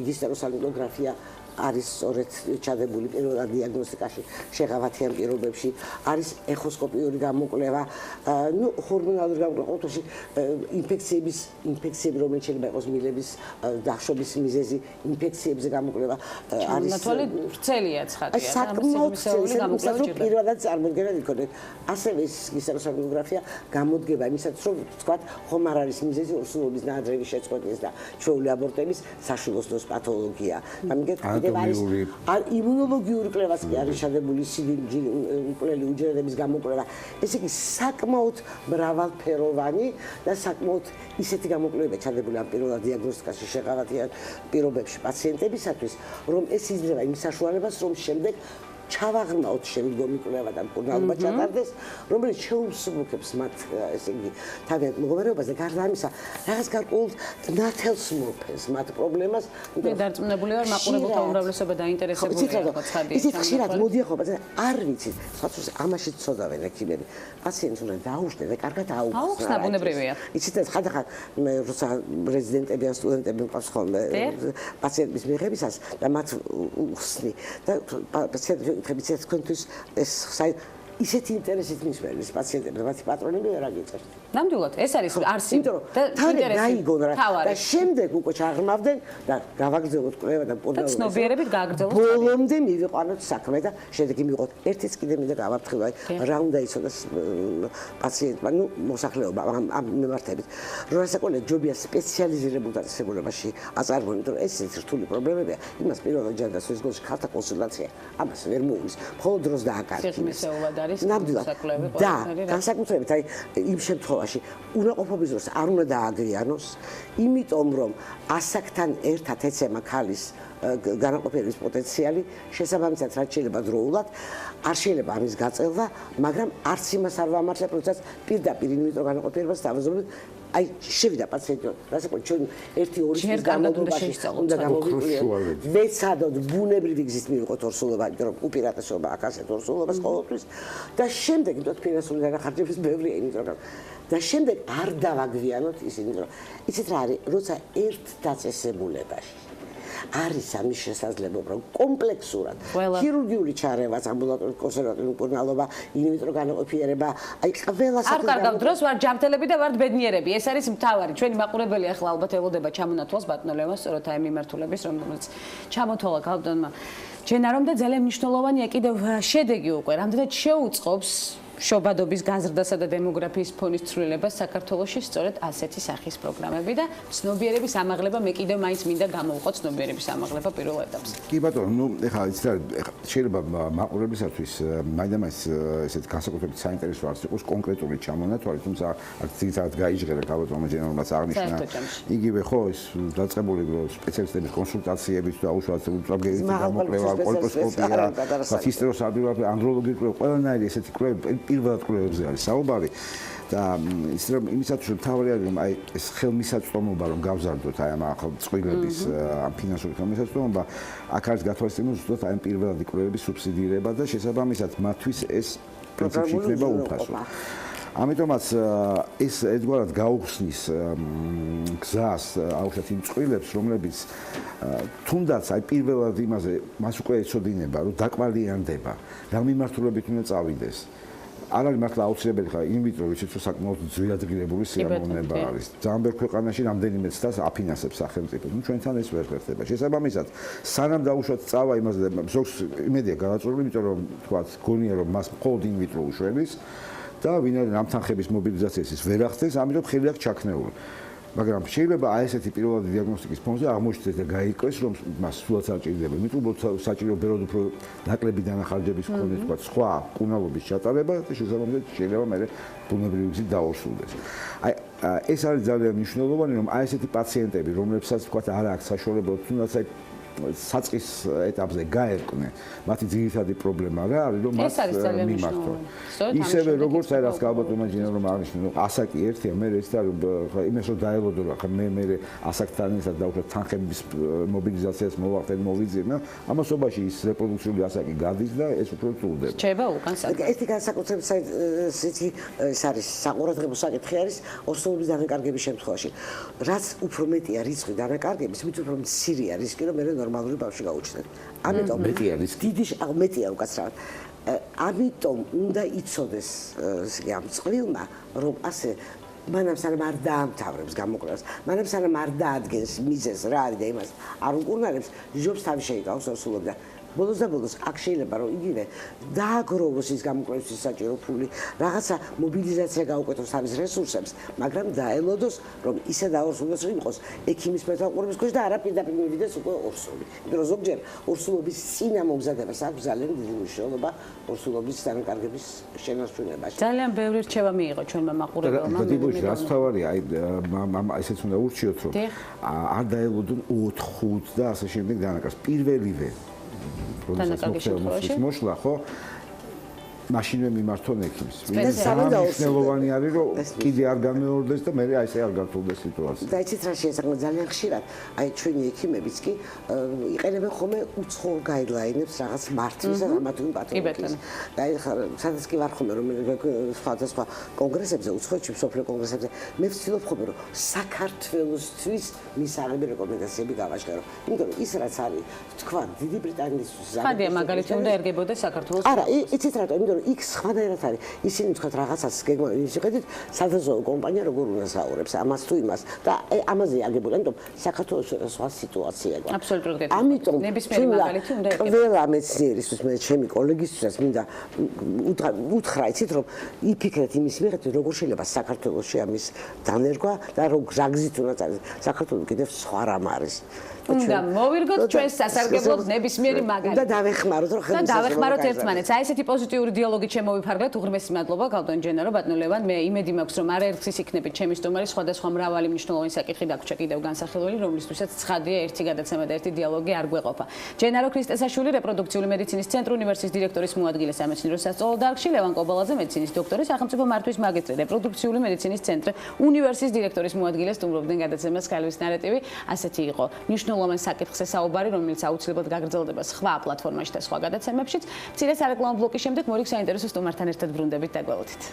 გისტეროსალინოგრაფია არის სწორედ ჩადებული პირველად დიაგნოსტიკაში შეღავათიან პირობებში, არის ეხოსკოპიური გამოკვლევა, ნუ ჰორმონალური გამოკვლევა, ყოველთვის ინფექციები, რომელიც შეიძლება იყოს მილების დახშობის მიზეზი, ინფექციებზე გამოკვლევა არის ნათვალი ვრცელია ცხადია, საკმაოდ ვრცელი, პირველად წარმოდგენა იქონეთ. ასევე ის გისტეროსალინოგრაფია გამოდგება იმისაც, რომ თქვათ, ხომ არ არის მიზეზი ორსულობის ნაადრევის შეწყვეტის და ჩვეული აბორტების საშვილოსნოს პათოლოგია. ამიტომ იმუნოლოგიური კვლევაც კი არის ჩადებული, მკვლელი უჯრედების გამოკვლევა. ესე იგი საკმაოდ მრავალფეროვანი და საკმაოდ ისეთი გამოკვლევებია ჩადებული ამ პირველად დიაგნოსტიკაში შეღავათიან პირობებში პაციენტებისათვის, რომ ეს იძლევა იმ საშუალებას, რომ შემდეგ ჩავაღრმავთ შემდგომი კვლევა და მკურნალობა ჩატარდეს, რომელიც შეუსრულებს მათ, ესე იგი, თავიანთ მდგომარეობას და გარდა ამისა, რაღაც გარკვეულ ნათელს მოფენს მათ პრობლემას. მე დარწმუნებული ვარ, მაყურებელთა უმრავლესობა დაინტერესებულია, როგორც ხარდია. იცით, ხშირად მოდიახობა და არ ვიცით, სხვათვის ამაშიც ცოდავენ ექიმები. პაციენტს უნდა დაუშვდნენ და კარგად აუხსნა. აუხსნა ბუნებრივია. იცით, ხანდახან მე როცა რეზიდენტები ან სტუდენტები მყავს ხოლმე პაციენტის მიღებისას და მათ უხსნი და პაციენტი ხებიცეთ თქვენთვის ეს ისეთი ინტერესით მისმენის პაციენტებს და მათი პატრონები ვერ აგიწერთ. ნამდვილად, ეს არის არსი და ინტერესი. გაიგონ რა და შემდეგ უკვე ჩაღრმავდნენ და გავაგრძელოთ კვლევა და და ცნობიერებით გააგრძელოთ. ბოლომდე მივიყვანოთ საქმე და შედეგი მივიღოთ. ერთიც კიდე მინდა გავაფრთხილო, რა უნდა იცოდეს პაციენტმა, ნუ მოსახლეობა ამ მიმართებით. რომ რასაკვირველია ჯობია სპეციალიზირებულ დაწესებულებაში აწარმოებენ, იმიტომ რომ ეს რთული პრობლემებია. იმას პირველად ჯანდაცვის სისხლის ქალთა კონსულტაცია ამას ვერ მოუვლის. მხოლოდ დროს დააკარგოს. ნამდვილად და განსაკუთრებით აი იმ შემთხვევაში უნაყოფობის დროს არ უნდა დააგრიანოს, იმიტომ რომ ასაკთან ერთად ეცემა ქალის განაყოფიერების პოტენციალი, შესაბამისად რაც შეიძლება დროულად, არ შეიძლება ამის გაწელვა, მაგრამ არც იმას არ ვამართლებ, როდესაც პირდაპირ ინვიტრო განაყოფიერებას თავაზობთ აი შევიდა პაციენტი, რასაკვირველია ჩვენ 1-2 წლის განმავლობაში უნდა გამოვიყუროთ. მეცადოთ ბუნებრივი გზით მივიღოთ ორსულობა, იმიტომ რომ უპირატესობა აქ ასეთ ორსულობას ყოველთვის და შემდეგ იმიტომ ფინანსური დანახარჯების ბევრია, იმიტომ რომ და შემდეგ არ დავაგვიანოთ ისინი, რომ იცით რა არის, როცა ერთ დაწესებულებაში არის ამის შესაძლებლობა, რომ კომპლექსურად ქირურგიული ჩარევაც, ამბულატორიული კონსერვატიული მკურნალობა, ინვიტრო განაყოფიერება, აი ყველა არ კარგავ დროს ვარ ჯანმრთელები და ვართ ბედნიერები. ეს არის მთავარი. ჩვენი მაყურებელი ახლა ალბათ ელოდება ჩამონათვალს ბატონო ლევას, სწორედ აი მიმართულების, რომელიც ჩამოთვალა გალდონმა ჯენარომ და ძალიან მნიშვნელოვანია კიდევ შედეგი უკვე, რამდენად შეუწყობს შობადობის გაზრდასა და დემოგრაფიის ფონის ცვლილებას საქართველოში სწორედ ასეთი სახის პროგრამები და ცნობიერების ამაღლება მე კიდევ მაინც მინდა გამოვყო ცნობიერების ამაღლება პირველ ეტაპზე. კი ბატონო, ნუ ეხლა იცით რა, შეიძლება მაყურებლისათვის მაინდა-მაინც ესეთ განსაკუთრებით საინტერესო არც იყოს კონკრეტული ჩამონათვალი, თუმცა აქ ციგად გაიჟღერა გაბატონო ჯენერალმაც აღნიშნა. იგივე ხო ის დაწყებული სპეციალისტების კონსულტაციების და უშუალოდ ულტრაბგერითი გამოკვლევა, კოლპოსკოპია, ჰისტეროსალინოგრაფია, ანდროლოგიური კვლევა, ყველანაირი ესეთი კვლევები პირველად კვლევებზე არის საუბარი და იმისათვის რომ თავი არის რომ აი ეს ხელმისაწვდომობა რომ გავზარდოთ აი ამ ახალ წყვილების ამ ფინანსური ხელმისაწვდომობა აქ არის გათვალისწინებული ზუსტად აი პირველადი კვლევების სუბსიდირება და შესაბამისად მათთვის ეს პრინციპში იქნება უფასო. ამიტომაც ეს ერთგვარად გაუხსნის გზას აუხსნათ იმ წყვილებს რომლებიც თუნდაც აი პირველად იმაზე მას უკვე ეცოდინება რომ დაკვალიანდება რა მიმართულებით უნდა წავიდეს. არ არის მართლა აუცილებელი ხა ინვიტრო ვიცით რომ საკმაოდ ძვირადღირებული სიამოვნება არის. ძალიან ბევრ ქვეყანაში რამდენიმე ცდას აფინანსებს სახელმწიფო. ნუ ჩვენთან ეს ვერ ხერხდება. შესაბამისად, სანამ დაუშვათ წავა იმაზე და ზოგს იმედია გადაწყვეტილი, იმიტომ რომ თქვა გონია რომ მას მხოლოდ ინვიტრო უშველის და ვინაიდან ამ თანხების მობილიზაციას ის ვერ ახდენს, ამიტომ ხელი აქვს ჩაქნეული. მაგრამ შეიძლება აი ესეთი პირველადი დიაგნოსტიკის ფონზე აღმოჩნდეს და გაიკვეს რომ მას სულაც არ ჭირდება. იმიტომ რომ საჭირო ბევრად უფრო ნაკლები დანახარჯების მქონე თქვა სხვა კუნალობის ჩატარება და შესაბამისად შეიძლება მე ბუნებრივი გზით დაორსულდეს. აი ეს არის ძალიან მნიშვნელოვანი რომ აი ესეთი პაციენტები რომლებსაც თქვა არ აქვს საშუალება თუნდაც აი საწყის ეტაპზე გაერკვნენ, მათი ძირითადი პრობლემა რა არის, რომ მათ მიმართონ. ისევე როგორც აი რაც გალბატონმა ჯენერალმა აღნიშნა, ასაკი ერთია, მე ეს არის იმას რომ დაელოდო რა, მე ასაკთან ერთად დავუშვათ თანხების მობილიზაციას მოვახდენ, მოვიძინა, ამასობაში ის რეპროდუქციული ასაკი გადის და ეს უფრო წულდება. რჩება უკან საკითხი. ერთი განსაკუთრებით ეს არის საყურადღებო საკითხი არის ორსულობის დანაკარგების შემთხვევაში. რაც უფრო მეტია რიცხვი დანაკარგების, მით უფრო მცირეა რისკი, რომ მე ნორმალური ბავშვი გაუჩნდეთ. ამიტომ მეტია რისკი. მეტია უკაცრავად. ამიტომ უნდა იცოდეს ამ წყვილმა, რომ ასე მანამ სანამ არ დაამთავრებს გამოკვლევას, მანამ სანამ არ დაადგენს მიზეზს რა არის და იმას არ უკურნალებს, ჯობს თავი შეიკავოს ორსულობიდან. ბოლოს და ბოლოს აქ შეიძლება რომ იგივე დააგროვოს ის გამოკვლევისთვის საჭირო ფული, რაღაცა მობილიზაცია გაუკეთოს თავის რესურსებს, მაგრამ დაელოდოს რომ ისე დაორსულოს რომ იყოს ექიმის მეთვალყურების ქვეშ და არა პირდაპირ მივიდეს უკვე ორსული. იმიტომ რომ ზოგჯერ ორსულობის წინა მომზადებას აქვს ძალიან დიდი მნიშვნელობა ორსულობის დანაკარგების შენარჩუნებაში. ძალიან ბევრი რჩევა მიიღო ჩვენმა მაყურებელმა. რაც თავარია, აი ესეც უნდა ურჩიოთ რომ არ დაელოდონ 4-5 და ასე შემდეგ დანაკარგს. პირველივე პროდუქციის მოშლა, ხო? მაშინვე მიმართონ ექიმს. მნიშვნელოვანი არის რომ კიდე არ გამეორდეს და მე აი ესე არ გართულდეს სიტუაცია. და იცით რა შეიძლება ძალიან ხშირად, აი ჩვენი ექიმებიც კი იყენებენ ხოლმე უცხოურ გაიდლაინებს რაღაც მართვის და რამათული პათოლოგიის. და აი სადაც კი ვარ ხოლმე რომ სხვადასხვა კონგრესებზე, უცხოეთში მსოფლიო კონგრესებზე, მე ვცდილობ ხოლმე რომ საქართველოსთვის მისაღები რეკომენდაციები გავაჟღერო. იმიტომ რომ ის რაც არის, თქვა დიდი ბრიტანიისთვის ხადია მაგალითი უნდა ერგებოდეს საქართველოს. არა, იცით რატო? იმიტომ იქ სხვადასხვა არის. ისინი თქვათ რაღაცას გეგმით, სადაზო კომპანია როგორ უნდა საუბრებს ამას თუ იმას და ამაზე აგებული, იმიტომ საქართველოს სხვა სიტუაცია გვაქვს. აბსოლუტურად გეტყვი. ამიტომ ნებისმიერი მაგალითი უნდა ერგებოდეს. ყველა მეცნიერისთვის, მე ჩემი კოლეგისთვის მინდა უთხრა, იცით რომ იფიქრეთ იმის მიხედვით, როგორ შეიძლება საქართველოში ამის დანერგვა და რა გზით უნდა წარდეს. საქართველოს კიდევ სხვა რამ არის. უნდა მოვირგოთ ჩვენს სასარგებლოდ ნებისმიერი მაგალითი. და დავეხმაროთ რომ და დავეხმაროთ ერთმანეთს. აი ესეთი პოზიტიური დიალოგი შემოვიფარგლეთ. უღრმესი მადლობა გალბატონ ჯენერო, ბატონო ლევან. მე იმედი მაქვს რომ არაერთხის იქნებით ჩემი სტუმარი, სხვადასხვა მრავალი მნიშვნელოვანი საკითხი დაგვრჩა კიდევ განსახილველი, რომლისთვისაც ცხადია ერთი გადაცემა და ერთი დიალოგი არ გვეყოფა. ჯენერო ქრისტესაშვილი, რეპროდუქციული მედიცინის ცენტრი უნივერსიტეტის დირექტორის მოადგილე სამეცნიერო სასწავლო დარგში, ლევან კობალაძე, მედიცინის დოქტორი, სახელმწიფო მართვის მაგისტრი, რეპროდუქციული მედიცინის ცენტრი უნივერსიტეტის დირექტორის მოადგილე სტუმრობდნენ გადაცემას ქალების ნარატივი. ასეთი იყო მნიშვნელოვან საკითხზე საუბარი, რომელიც აუცილებლად გაგრძელდება სხვა პლატფორმაში და სხვა გადაცემებშიც. მცირე სარეკლამო ბლოკის შემდეგ მორიგ საინტერესო სტუმართან ერთად ბრუნდებით და გველოდით.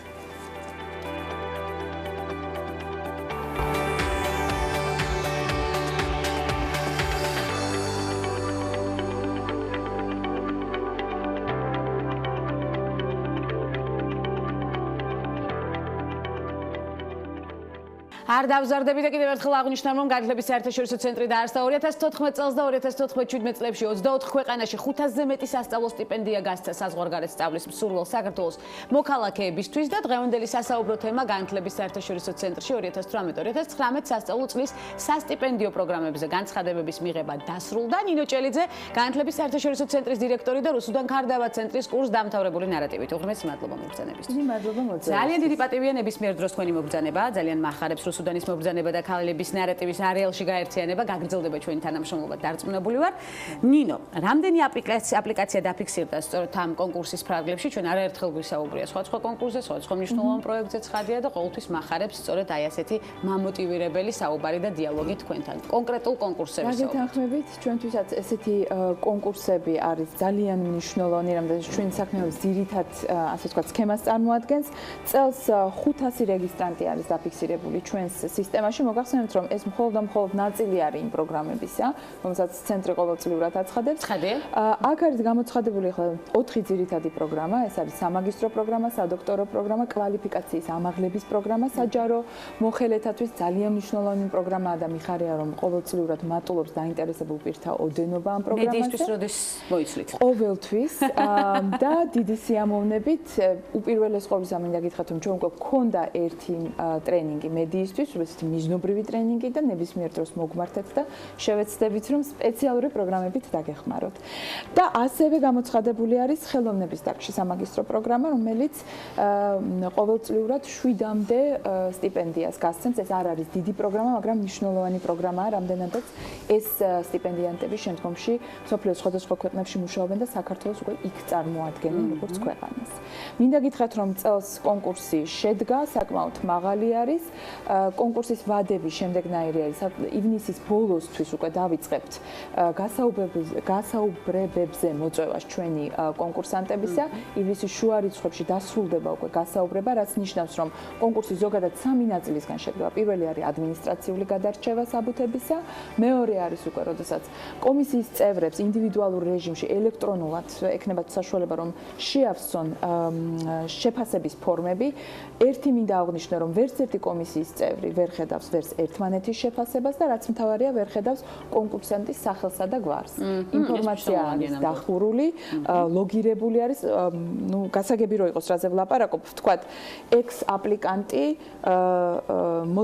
არ დავზარდები და კიდევ ერთხელ აღნიშნავ, რომ განათლების საერთაშორისო ცენტრი დაარსდა 2014 წელს და 2014-17 წლებში 24 ქვეყანაში 500-ზე მეტი სასწავლო სტიპენდია გასცა საზღვარგარეთ სწავლის მსურველ საქართველოს მოქალაქეებისთვის და დღევანდელი სასაუბრო თემა განათლების საერთაშორისო ცენტრში 2018-2019 სასწავლო წლის სასტიპენდიო პროგრამებზე განცხადებების მიღება დასრულდა. ნინო ჭელიძე, განათლების საერთაშორისო ცენტრის დირექტორი და რუსუდან ქარდავა ცენტრის კურს დამთავრებული ნარატივით. უღრმესი მადლობა მობრძანებისთვის. მადლობა მოწესრიგებისთვის. ძალიან დიდი პატივია ნებისმიერ დროს თქვენი მობრძანება, ძალიან მაახარებს სუდანის მობრძანება და ქალების ნარატივის არეალში გაერთიანება, გაგრძელდება ჩვენი თანამშრომლობა, დარწმუნებული ვარ. ნინო, რამდენი აპლიკაცია დაფიქსირდა სწორედ ამ კონკურსის ფრაგლებში? ჩვენ არაერთხელ გვისაუბრია სხვა კონკურსზე, სხვა მნიშვნელოვან პროექტზე ცხადია და ყოველთვის მაახარებს სწორედ აი ასეთი მამოტივირებელი საუბარი და დიალოგი თქვენთან. კონკრეტულ კონკურსებზე. რა გეთანხმებით, ჩვენთვისაც ესეთი კონკურსები არის ძალიან მნიშვნელოვანი, რამდენიც ჩვენი საქმეების ძირითად, ასე ვთქვათ, სქემას წარმოადგენს. წელს 500 რეგისტრანტი არის დაფიქსირებული ჩვენს სისტემაში. მოგახსენებთ, რომ ეს მხოლოდ ნაწილი არის იმ პროგრამებისა, რომელსაც ცენტრი ყოველწლიურად აცხადებს. აქ არის გამოცხადებული ახლა 4 ძირითადი პროგრამა, ეს არის სამაგისტრო პროგრამა, სადოქტორო პროგრამა, კვალიფიკაციის ამაღლების პროგრამა, საჯარო მოხელეთათვის ძალიან მნიშვნელოვანი პროგრამაა და მიხარია, რომ ყოველწლიურად მატულობს დაინტერესებულ პირთა ოდენობა ამ პროგრამაზე. მედიისთვის როდის მოიცლით? ყოველთვის და დიდი სიამოვნებით უპირველეს ყოვლისა მინდა გითხრათ, რომ ჩვენ უკვე გვქონდა ერთი ტრენინგი მედიისთვის. მისთვის ესეთი მიზნობრივი ტრენინგი და ნებისმიერ დროს მოგმართეთ და შევეცდებით რომ სპეციალური პროგრამებით დაგეხმაროთ. და ასევე გამოცხადებული არის ხელოვნების დარგში სამაგისტრო პროგრამა, რომელიც ყოველწლიურად 7-მდე სტიპენდიას გასცემს. ეს არ არის დიდი პროგრამა, მაგრამ მნიშვნელოვანი პროგრამაა, რამდენადაც ეს სტიპენდიანტები შემდგომში მსოფლიოს სხვადასხვა ქვეყნებში მუშაობენ და საქართველოს უკვე იქ წარმოადგენენ როგორც ქვეყანას. მინდა გითხრათ, რომ წელს კონკურსი შედგა, საკმაოდ მაღალი არის. კონკურსის ვადები შემდეგნაირი არის. ივნისის ბოლოსთვის უკვე დავიწყებთ გასაუბრებებზე მოწვევას ჩვენი კონკურსანტებისა. ივნისის შუა რიცხვებში დასრულდება უკვე გასაუბრება, რაც ნიშნავს, რომ კონკურსი ზოგადად 3 ნაწილისგან შედგება. პირველი არის ადმინისტრაციული გადარჩევა საბუთებისა, მეორე არის უკვე, როდესაც კომისიის წევრებს ინდივიდუალურ რეჟიმში ელექტრონულად ექნებათ საშუალება, რომ შეავსონ შეფასების ფორმები. ერთი მინდა აღვნიშნო, რომ ვერც ერთი კომისიის წევრი ვერ ხედავს ვერც ერთმანეთის შეფასებას და რაც მთავარია, ვერ ხედავს კონკურსანტის სახელსა და გვარს. ინფორმაცია არის დახურული, ლოგირებული არის, გასაგები რო იყოს, რაზე ვლაპარაკობ, ვთქვათ, ექს-აპლიკანტი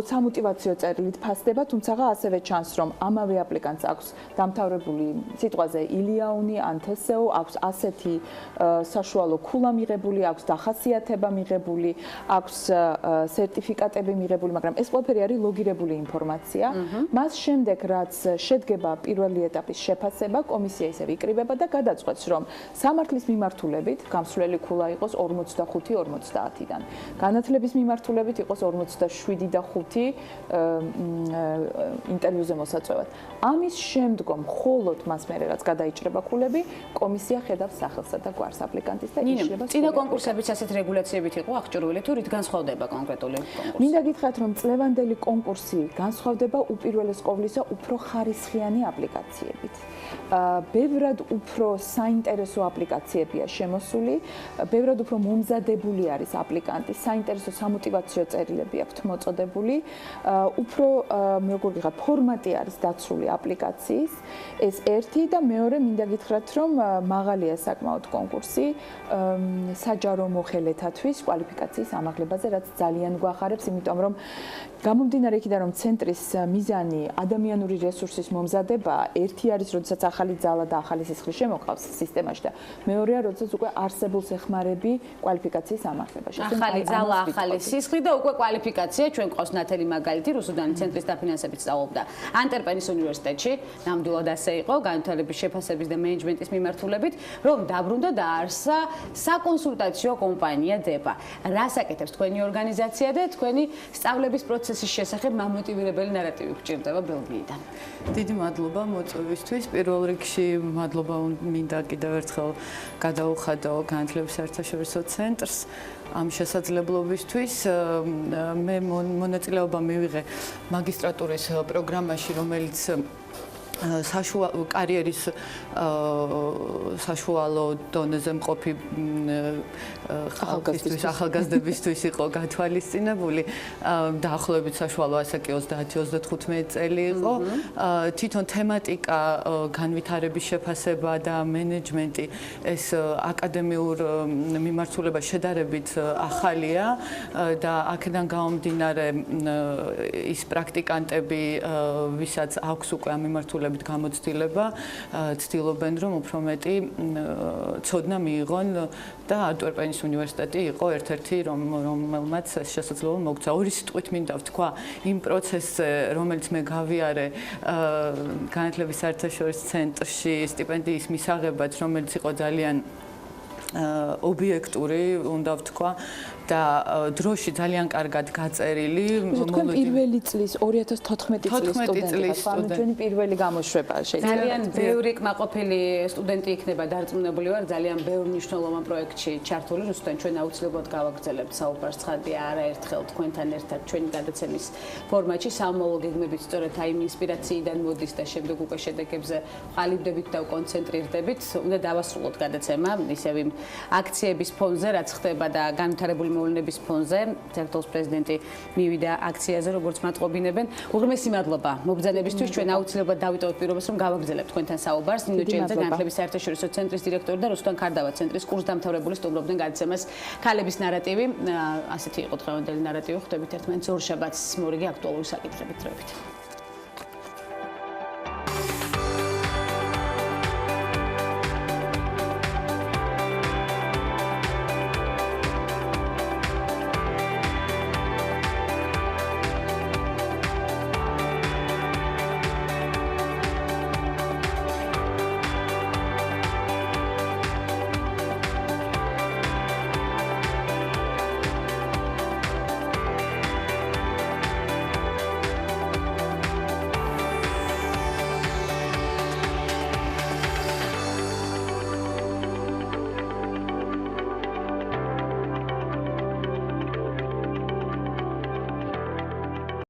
სამოტივაციო წერილით ფასდება, თუმცა ასევე ჩანს, რომ ამავე აპლიკანტს აქვს დამთავრებული სიტყვაზე ილიაუნი ან თსეო, აქვს ასეთი საშუალო ქულა მიღებული, აქვს დახასიათება მიღებული, აქვს სერტიფიკატები მიღებული, მაგრამ ეს ყველაფერი არის ლოგირებული ინფორმაცია. მას შემდეგ, რაც შედგება პირველი ეტაპის შეფასება, კომისია ისევ იკრიბება და გადაწყვეტს, რომ სამართლის მიმართულებით გამსვლელი ქულა იყოს 45-50-დან. განათლების მიმართულებით იყოს 47 და 5 ინტერვიუზე მოსაწვევად. ამის შემდგომ მხოლოდ მას მერე რაც გადაიჭრება ქულები, კომისია ხედავს სახელსა და გვარს აპლიკანტის და იშლება. წინა კონკურსებიც ასეთ რეგულაციებით იყო აღჭურვილი, თუ რით განსხვავდება კონკრეტული კონკურსი? მინდა გითხრათ, რომ წლევანდელი კონკურსი განსხვავდება უპირველეს ყოვლისა უფრო ხარისხიანი აპლიკაციებით. ბევრად უფრო საინტერესო აპლიკაციებია შემოსული, ბევრად უფრო მომზადებული არის აპლიკანტი, საინტერესო სამოტივაციო წერილები აქვთ მოწოდებული, უფრო როგორ ვიღათ, ფორმატი არის დაცული აპლიკაციის. ეს ერთი და მეორე მინდა გითხრათ, რომ მაღალია საკმაოდ კონკურსი საჯარო მოხელეთათვის კვალიფიკაციის ამაღლებაზე, რაც ძალიან გვახარებს, იმიტომ რომ გამომდინარე იქიდან, რომ ცენტრის მიზანი ადამიანური რესურსის მომზადება, ერთი არის, როდესაც ახალი ძალა და ახალი სისხლი შემოყავს სისტემაში და მეორეა, როდესაც უკვე არსებულს ეხმარები კვალიფიკაციის ამაღლებაში. ახალი ძალა, ახალი სისხლი და უკვე კვალიფიკაცია. ჩვენ ყავს ნათელი მაგალითი, რუსუდანის ცენტრის დაფინანსებით სწავლობდა ანტერპენის უნივერსიტეტში, ნამდვილად ასე იყო, განვითარების შეფასების და მენეჯმენტის მიმართულებით, რომ დაბრუნდა და დაარსა საკონსულტაციო კომპანია დება. რას აკეთებს თქვენი ორგანიზაცია და თქვენი სწავლების პროცესის შესახებ მამოტივირებელი ნარატივი გჭირდება ბელგიიდან? დიდი მადლობა მოწვევისთვის. პირველ რიგში მადლობა მინდა კიდევ ერთხელ გადაუხადო განათლების საერთაშორისო ცენტრს ამ შესაძლებლობისთვის. მე მონაწილეობა მივიღე მაგისტრატურის პროგრამაში, რომელიც კარიერის საშუალო დონეზე მყოფი ახალგაზრდებისთვის იყო გათვალისწინებული. დაახლოებით საშუალო ასე კი 30-35 წელი იყო. თვითონ თემატიკა, განვითარების შეფასება და მენეჯმენტი ეს აკადემიურ მიმართულება შედარებით ახალია და აქედან გამომდინარე ის პრაქტიკანტები, ვისაც აქვს უკვე ამ მიმართულებით გამოცდილება, ცდილობენ რომ უფრო მეტი ცოდნა მიიღონ და ანტერპენის უნივერსიტეტი იყო ერთ-ერთი რომელმაც შესაძლებლობა მოგცა. ორი სიტყვით მინდა ვთქვა იმ პროცესზე, რომელიც მე გავიარე განათლების საერთაშორისო ცენტრში სტიპენდიის მისაღებად, რომელიც იყო ძალიან ობიექტური, უნდა ვთქვა და დროში ძალიან კარგად გაწერილი. თქვენ პირველი წლის 2014 წლის სტუდენტი, ჩვენი პირველი გამოშვება შეიძლება. ძალიან ბევრი კმაყოფილი სტუდენტი იქნება დარწმუნებული ვარ, ძალიან ბევრ მნიშვნელოვან პროექტში ჩართული, რუსთან ჩვენ აუცილებლად გავაგრძელებთ საუბარს ცხადია არაერთხელ თქვენთან ერთად ჩვენი გადაცემის ფორმატში. სამომავლო გეგმებით სწორედ აი იმ ინსპირაციიდან მოდის და შემდეგ უკვე შედეგებზე ყალიბდებით და კონცენტრირდებით. უნდა დავასრულოთ გადაცემა ისევ იმ აქციების ფონზე, რაც ხდება და განვითარებული მოვლენების ფონზე საქართველოს პრეზიდენტი მივიდა აქციაზე, როგორც მატყობინებენ. უღრმესი მადლობა მობრძანებისთვის. ჩვენ აუცილებლად დავიტოვოთ პირობას, რომ გავაგრძელებთ თქვენთან საუბარს. ნინო ჭელიძე, განათლების საერთაშორისო ცენტრის დირექტორი და რუსტან ქარდავა, ცენტრის კურსდამთავრებული სტუმრობდნენ გადაცემას ქალების ნარატივი. ასეთი იყო დღევანდელი ნარატივი. ხვდებით ერთმანეთს ორ შაბათს მორიგი აქტუალური საკითხებით.